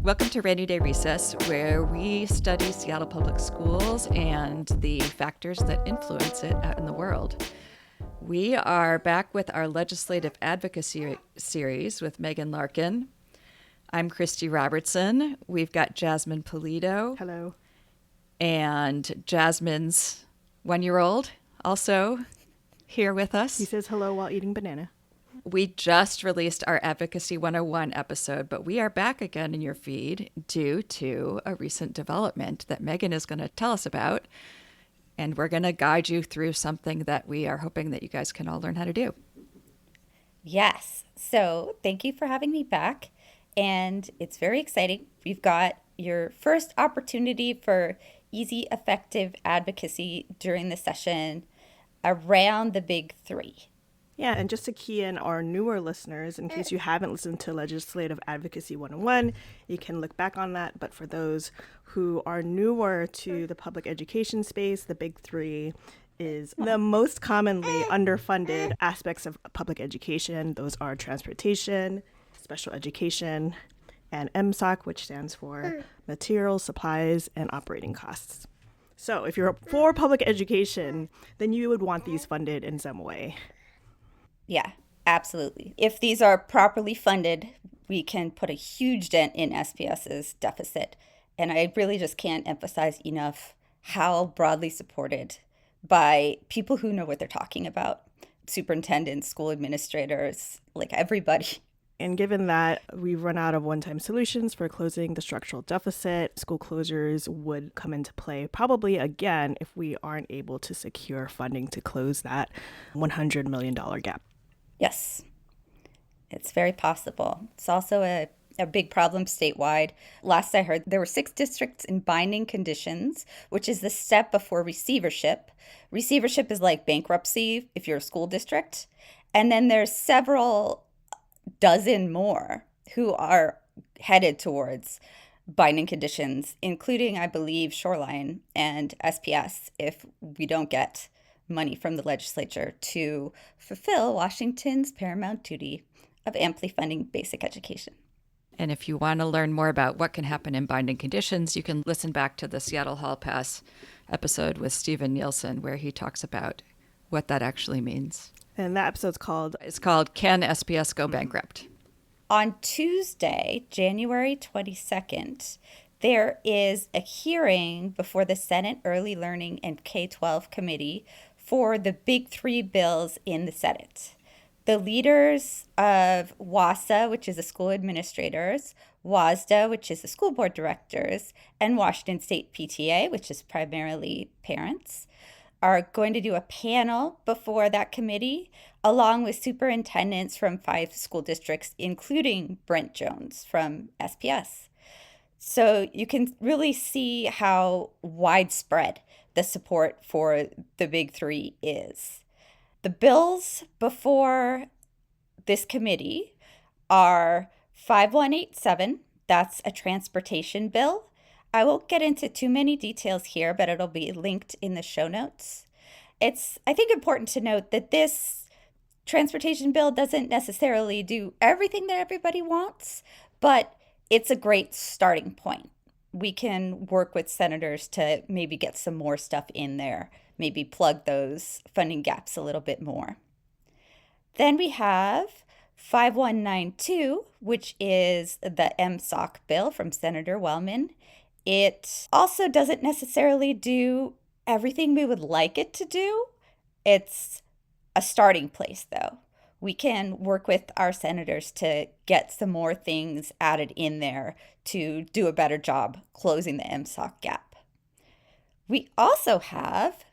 Welcome to Rainy Day Recess, where we study Seattle Public Schools and the factors that influence it out in the world. We are back with our legislative advocacy series with Megan Larkin. I'm Christy Robertson. We've got Jasmine Polito. Hello. And Jasmine's 1-year-old also here with us. He says hello while eating banana. We just released our Advocacy 101 episode, but we are back again in your feed due to a recent development that Megan is going to tell us about. And we're going to guide you through something that we are hoping that you guys can all learn how to do. Yes. So thank you for having me back. And it's very exciting. We've got your first opportunity for easy, effective advocacy during the session around the big three. Yeah, and just to key in our newer listeners, in case you haven't listened to Legislative Advocacy 101, you can look back on that. But for those who are newer to the public education space, the big three is the most commonly underfunded aspects of public education. Those are transportation, special education, and MSOC, which stands for materials, supplies, and operating costs. So if you're for public education, then you would want these funded in some way. Yeah, absolutely. If these are properly funded, we can put a huge dent in SPS's deficit. And I really just can't emphasize enough how broadly supported by people who know what they're talking about. Superintendents, school administrators, like everybody. And given that we've run out of one-time solutions for closing the structural deficit, school closures would come into play probably again if we aren't able to secure funding to close that $100 million gap. Yes, it's very possible. It's also a big problem statewide. Last I heard, there were 6 districts in binding conditions, which is the step before receivership. Receivership is like bankruptcy if you're a school district. And then there's several dozen more who are headed towards binding conditions, including, I believe, Shoreline and SPS, if we don't get money from the legislature to fulfill Washington's paramount duty of amply funding basic education. And if you want to learn more about what can happen in binding conditions, you can listen back to the Seattle Hall Pass episode with Stephen Nielsen, where he talks about what that actually means. And that episode's called Can SPS Go Bankrupt? On Tuesday, January 22nd, there is a hearing before the Senate Early Learning and K-12 Committee for the big 3 bills in the Senate. The leaders of WASA, which is the school administrators, WASDA, which is the school board directors, and Washington State PTA, which is primarily parents, are going to do a panel before that committee, along with superintendents from 5 school districts, including Brent Jones from SPS. So you can really see how widespread the support for the big 3 is. The bills before this committee are 5187, that's a transportation bill. I won't get into too many details here, but it'll be linked in the show notes. It's, I think, important to note that this transportation bill doesn't necessarily do everything that everybody wants, but it's a great starting point. We can work with senators to maybe get some more stuff in there, maybe plug those funding gaps a little bit more. Then we have 5192, which is the MSOC bill from Senator Wellman. It also doesn't necessarily do everything we would like it to do. It's a starting place, though. We can work with our senators to get some more things added in there to do a better job closing the MSOC gap. We also have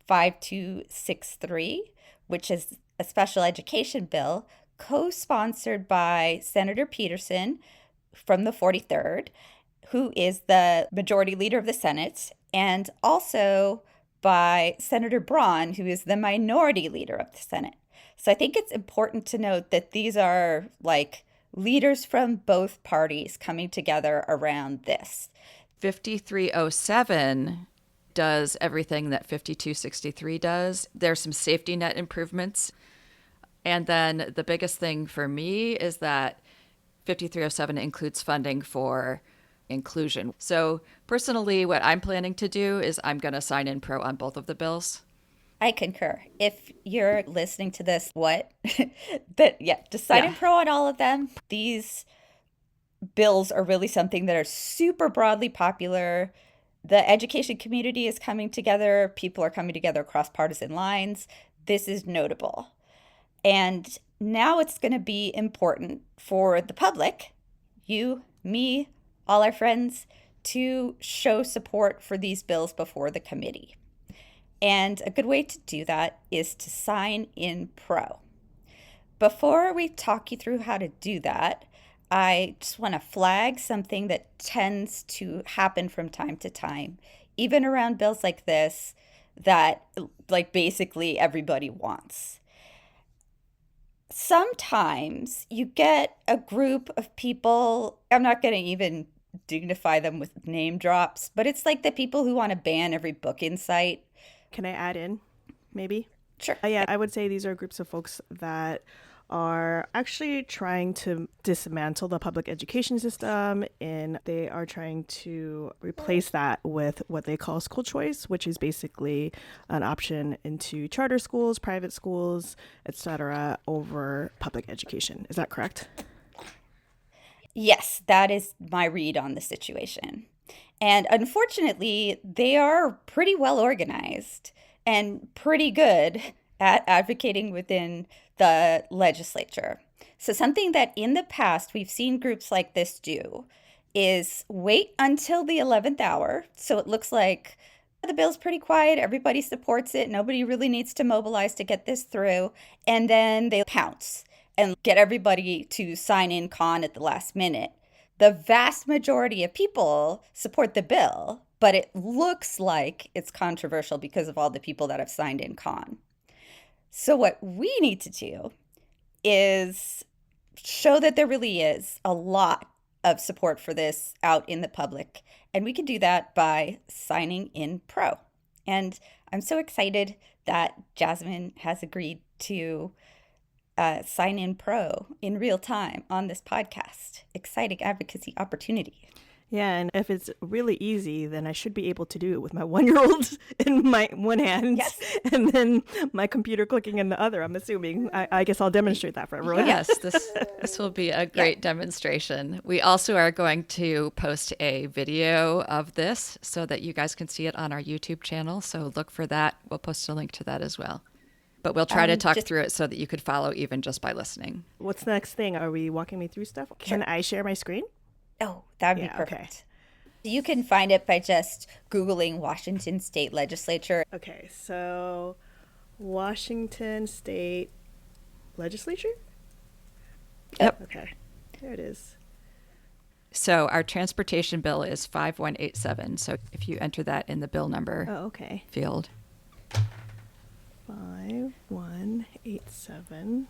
5263, which is a special education bill co-sponsored by Senator Peterson from the 43rd, who is the majority leader of the Senate, and also by Senator Braun, who is the minority leader of the Senate. So I think it's important to note that these are like leaders from both parties coming together around this. 5307 does everything that 5263 does. There's some safety net improvements. And then the biggest thing for me is that 5307 includes funding for inclusion. So personally, what I'm planning to do is I'm going to sign in pro on both of the bills. I concur. If you're listening to this, what? Just sign in pro on all of them. These bills are really something that are super broadly popular. The education community is coming together. People are coming together across partisan lines. This is notable. And now it's going to be important for the public, you, me, all our friends, to show support for these bills before the committee. And a good way to do that is to sign in pro. Before we talk you through how to do that, I just want to flag something that tends to happen from time to time, even around bills like this, that like basically everybody wants. Sometimes you get a group of people, I'm not going to even dignify them with name drops, but it's like the people who want to ban every book in sight. Can I add in, maybe? Sure. Yeah, I would say these are groups of folks that are actually trying to dismantle the public education system, and they are trying to replace that with what they call school choice, which is basically an option into charter schools, private schools, etc., over public education. Is that correct? Yes, that is my read on the situation. And unfortunately, they are pretty well organized and pretty good at advocating within the legislature. So something that in the past we've seen groups like this do is wait until the 11th hour. So it looks like the bill's pretty quiet, everybody supports it, nobody really needs to mobilize to get this through, and then they pounce and get everybody to sign in con at the last minute. The vast majority of people support the bill, but it looks like it's controversial because of all the people that have signed in con. So what we need to do is show that there really is a lot of support for this out in the public. And we can do that by signing in pro. And I'm so excited that Jasmine has agreed to sign in pro in real time on this podcast. Exciting advocacy opportunity. Yeah, and if it's really easy, then I should be able to do it with my 1-year-old in my one hand, Yes. and then my computer clicking in the other. I'm assuming. I guess I'll demonstrate that for everyone. Yes, this will be a great demonstration. We also are going to post a video of this so that you guys can see it on our YouTube channel. So look for that. We'll post a link to that as well. But we'll try to talk through it so that you could follow even just by listening. What's the next thing? Are we walking me through stuff? Can I share my screen? Oh, that would be perfect. Okay. You can find it by just Googling Washington State Legislature. Okay, so Washington State Legislature? Yep. Okay, there it is. So our transportation bill is 5187. So if you enter that in the bill number Okay. field. 5187.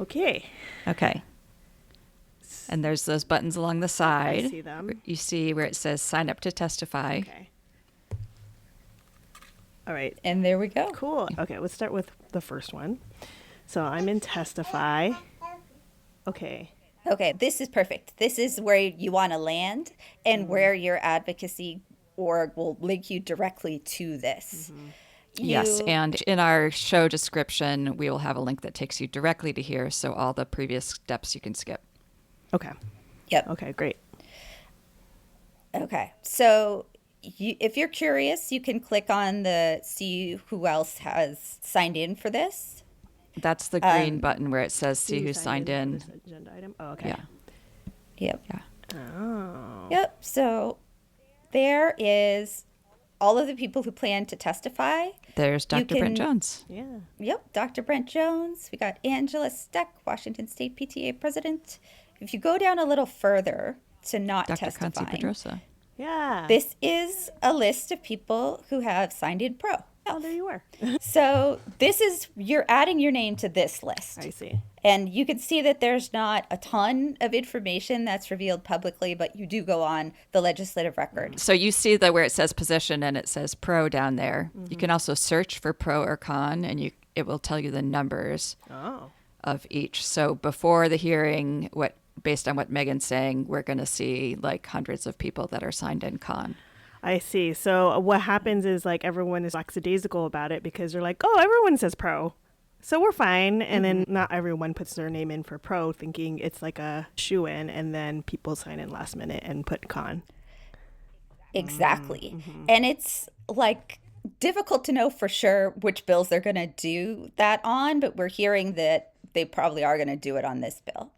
Okay. Okay. And there's those buttons along the side. I see them. You see where it says sign up to testify. Okay. All right. And there we go. Cool. Okay, let's start with the first one. So I'm in testify. Okay. Okay, this is perfect. This is where you want to land and where your advocacy org will link you directly to this. Yes, and in our show description, we will have a link that takes you directly to here, so all the previous steps you can skip. Okay. Yep. Okay, great. Okay, so if you're curious, you can click on the see who else has signed in for this. That's the green button where it says see who signed for in. this agenda item. Oh, okay. Yeah. Yep. Yeah. Oh. Yep. So there is all of the people who plan to testify. There's Dr. Brent can- Jones. Yeah. Yep, Dr. Brent Jones. We got Angela Steck, Washington State PTA president. If you go down a little further to not Dr. Conci testifying, Pedrosa. Yeah. this is a list of people who have signed in pro. Oh, there you are. So this is, you're adding your name to this list. I see. And you can see that there's not a ton of information that's revealed publicly, but you do go on the legislative record. So you see where it says position and it says pro down there. You can also search for pro or con, and it will tell you the numbers Oh. of each. So before the hearing, what based on what Megan's saying, we're going to see like hundreds of people that are signed in con. I see. So what happens is like everyone is lackadaisical about it because they're like, oh, everyone says pro, so we're fine. And then not everyone puts their name in for pro thinking it's like a shoe-in, and then people sign in last minute and put con. Exactly. And it's like difficult to know for sure which bills they're going to do that on, but we're hearing that they probably are going to do it on this bill.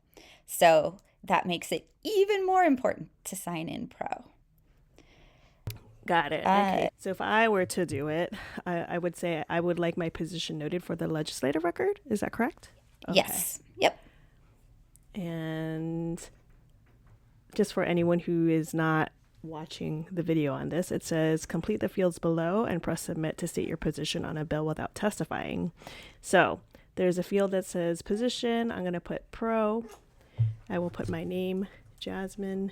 So that makes it even more important to sign in pro. Got it. Okay. So if I were to do it, I would say I would like my position noted for the legislative record. Is that correct? Okay. Yes. Yep. And just for anyone who is not watching the video on this, it says complete the fields below and press submit to state your position on a bill without testifying. So there's a field that says position. I'm going to put pro. I will put my name, Jasmine.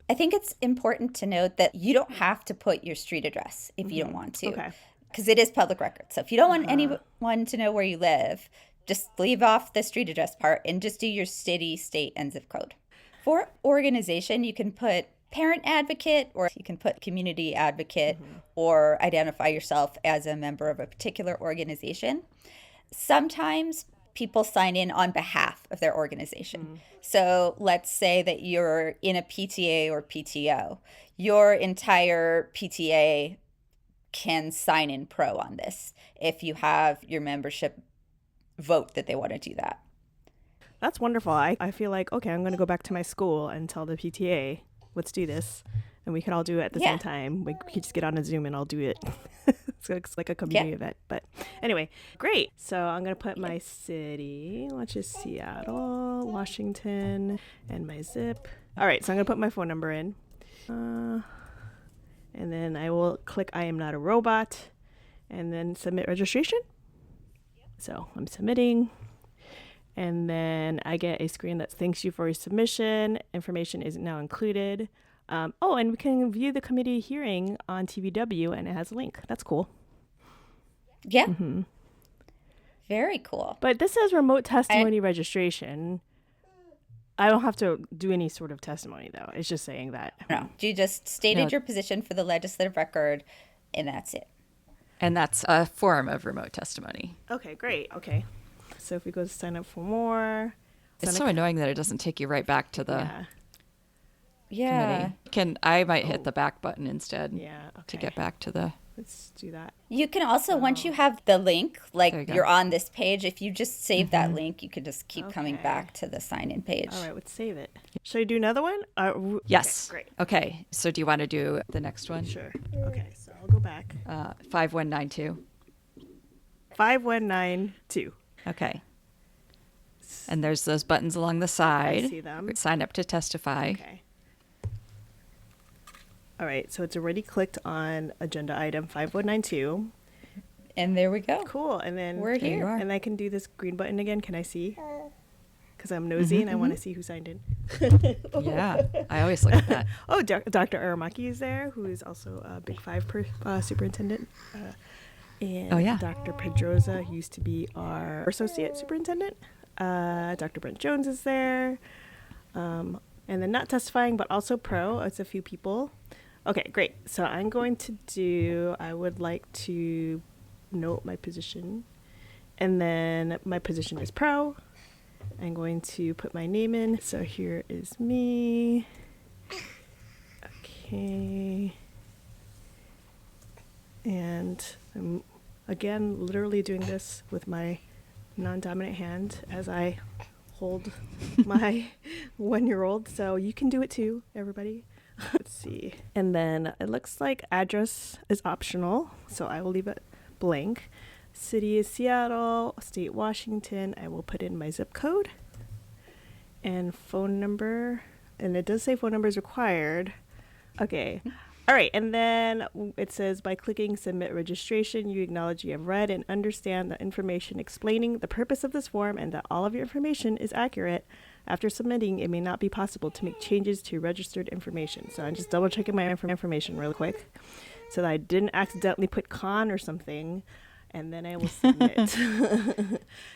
I think it's important to note that you don't have to put your street address if you don't want to. Okay. Because it is public record. So if you don't want anyone to know where you live, just leave off the street address part and just do your city, state, and zip code. For organization, you can put parent advocate, or you can put community advocate, or identify yourself as a member of a particular organization. Sometimes people sign in on behalf of their organization. So let's say that you're in a PTA or PTO. Your entire PTA can sign in pro on this if you have your membership vote that they want to do that. That's wonderful. I feel like, okay, I'm going to go back to my school and tell the PTA, let's do this. And we can all do it at the same time. We could just get on a Zoom and I'll do it. So it's like a community event. But anyway, great. So I'm going to put my city, which is Seattle, Washington, and my zip. All right, so I'm going to put my phone number in. And then I will click I am not a robot and then submit registration. So I'm submitting. And then I get a screen that thanks you for your submission. Information is now included. And we can view the committee hearing on TVW, and it has a link. That's cool. Yeah. Very cool. But this says remote testimony registration. I don't have to do any sort of testimony, though. It's just saying that. No, you just stated your position for the legislative record, and that's it. And that's a form of remote testimony. Okay, great. Okay. So if we go to sign up for more. It's so annoying that it doesn't take you right back to the committee. I might hit the back button instead to get back to the... Let's do that. You can also, once you have the link, like you're on this page, if you just save that link, you could just keep coming back to the sign-in page. All right, let's save it. Should I do another one? Yes. Okay, great. Okay, so do you want to do the next one? Sure. Okay, so I'll go back. 5192. 5192. Okay. And there's those buttons along the side. I see them. Sign up to testify. Okay. All right, so it's already clicked on agenda item 5192. And there we go. Cool, and then we're here. And I can do this green button again. Can I see? Because I'm nosy and I want to see who signed in. Yeah, I always look at that. Oh, Dr. Aramaki is there, who is also a Big Five superintendent. And Dr. Pedroza, who used to be our associate superintendent. Dr. Brent Jones is there. And then not testifying, but also pro. It's a few people. Okay, great. So I would like to note my position. And then my position is pro. I'm going to put my name in. So here is me. Okay. And I'm, again, literally doing this with my non-dominant hand as I hold my 1-year-old. So you can do it too, everybody. Let's see. And then it looks like address is optional, so I will leave it blank. City is Seattle, state Washington. I will put in my zip code and phone number. And it does say phone number is required. Okay. All right, and then it says, by clicking submit registration, you acknowledge you have read and understand the information explaining the purpose of this form and that all of your information is accurate. After submitting, it may not be possible to make changes to registered information. So I'm just double checking my information really quick so that I didn't accidentally put con or something. and then I will submit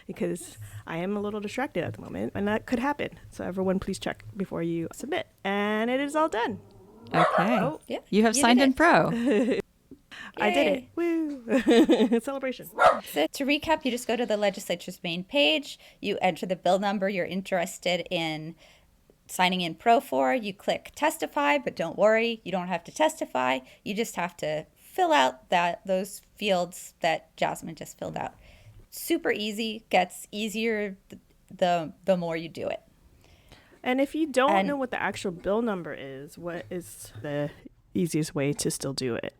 because I am a little distracted at the moment, and that could happen. So everyone, please check before you submit. And it is all done. Okay. Oh, Yeah, You have you signed did in it. pro. I did it. Woo! Celebration. So to recap, you just go to the legislature's main page, you enter the bill number you're interested in signing in pro for, you click testify, but don't worry, you don't have to testify. You just have to fill out those fields that Jasmine just filled out. Super easy, gets easier the more you do it. And if you don't And- know what the actual bill number is, what is the easiest way to still do it?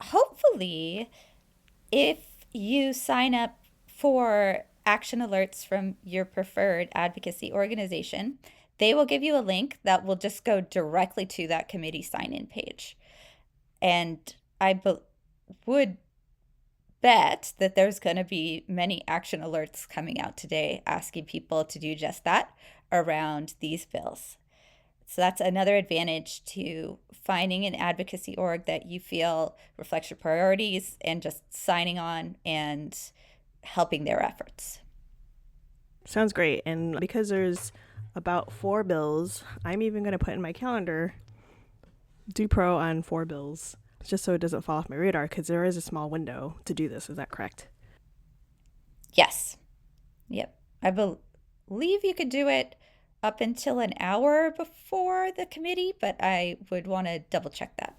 Hopefully, if you sign up for action alerts from your preferred advocacy organization, they will give you a link that will just go directly to that committee sign-in page. And I would bet that there's going to be many action alerts coming out today asking people to do just that around these bills. So that's another advantage to finding an advocacy org that you feel reflects your priorities and just signing on and helping their efforts. Sounds great. And because there's about 4 bills, I'm even going to put in my calendar, do pro on 4 bills, just so it doesn't fall off my radar, because there is a small window to do this. Is that correct? Yes. Yep. I believe you could do it up until an hour before the committee, but I would want to double check that.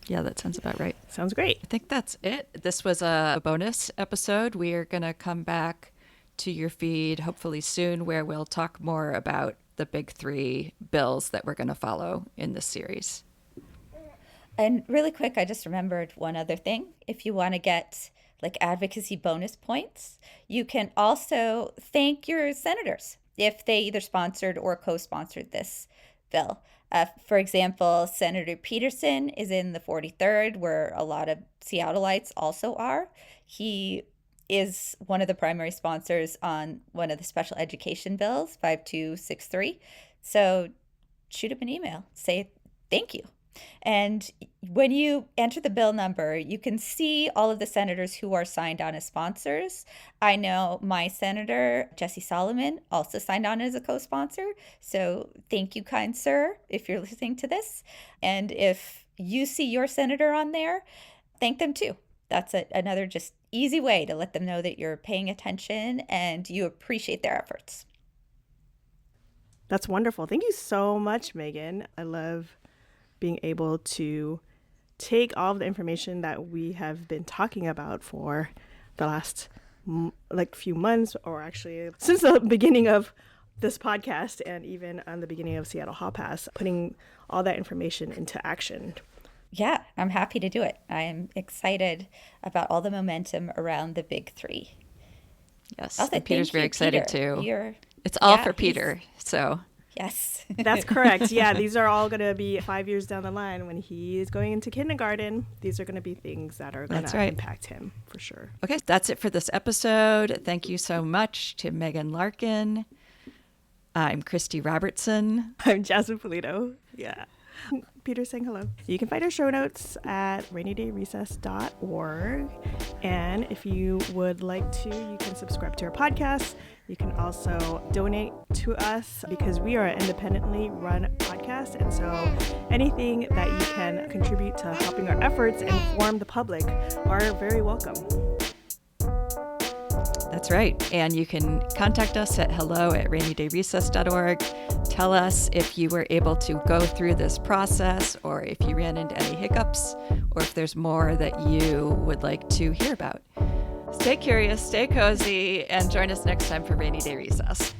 Yeah, that sounds about right. Sounds great. I think that's it. This was a bonus episode. We are going to come back to your feed hopefully soon, where we'll talk more about the big 3 bills that we're going to follow in this series. And really quick, I just remembered one other thing. If you want to get like advocacy bonus points, you can also thank your senators if they either sponsored or co-sponsored this bill. For example, Senator Peterson is in the 43rd, where a lot of Seattleites also are. He is one of the primary sponsors on one of the special education bills, 5263. So shoot him an email, say thank you. And when you enter the bill number, you can see all of the senators who are signed on as sponsors. I know my senator, Jesse Solomon, also signed on as a co-sponsor. So thank you, kind sir, if you're listening to this. And if you see your senator on there, thank them too. That's another just easy way to let them know that you're paying attention and you appreciate their efforts. That's wonderful. Thank you so much, Megan. I love being able to take all of the information that we have been talking about for the last few months, or actually since the beginning of this podcast and even on the beginning of Seattle Hall Pass, putting all that information into action. Yeah, I'm happy to do it. I'm excited about all the momentum around the big 3. Yes, Also, and Peter's thank very you, excited Peter. too. It's all for he's- Peter, so... Yes. That's correct. Yeah, these are all going to be 5 years down the line when he is going into kindergarten. These are going to be things that are going That's to right. impact him for sure. Okay, that's it for this episode. Thank you so much to Megan Larkin. I'm Christy Robertson. I'm Jasmine Polito. Yeah. Peter saying hello. You can find our show notes at rainydayrecess.org. And if you would like to, you can subscribe to our podcast. You can also donate to us because we are an independently run podcast. And so anything that you can contribute to helping our efforts and inform the public are very welcome. That's right. And you can contact us at hello@rainydayrecess.org. Tell us if you were able to go through this process, or if you ran into any hiccups, or if there's more that you would like to hear about. Stay curious, stay cozy, and join us next time for Rainy Day Recess.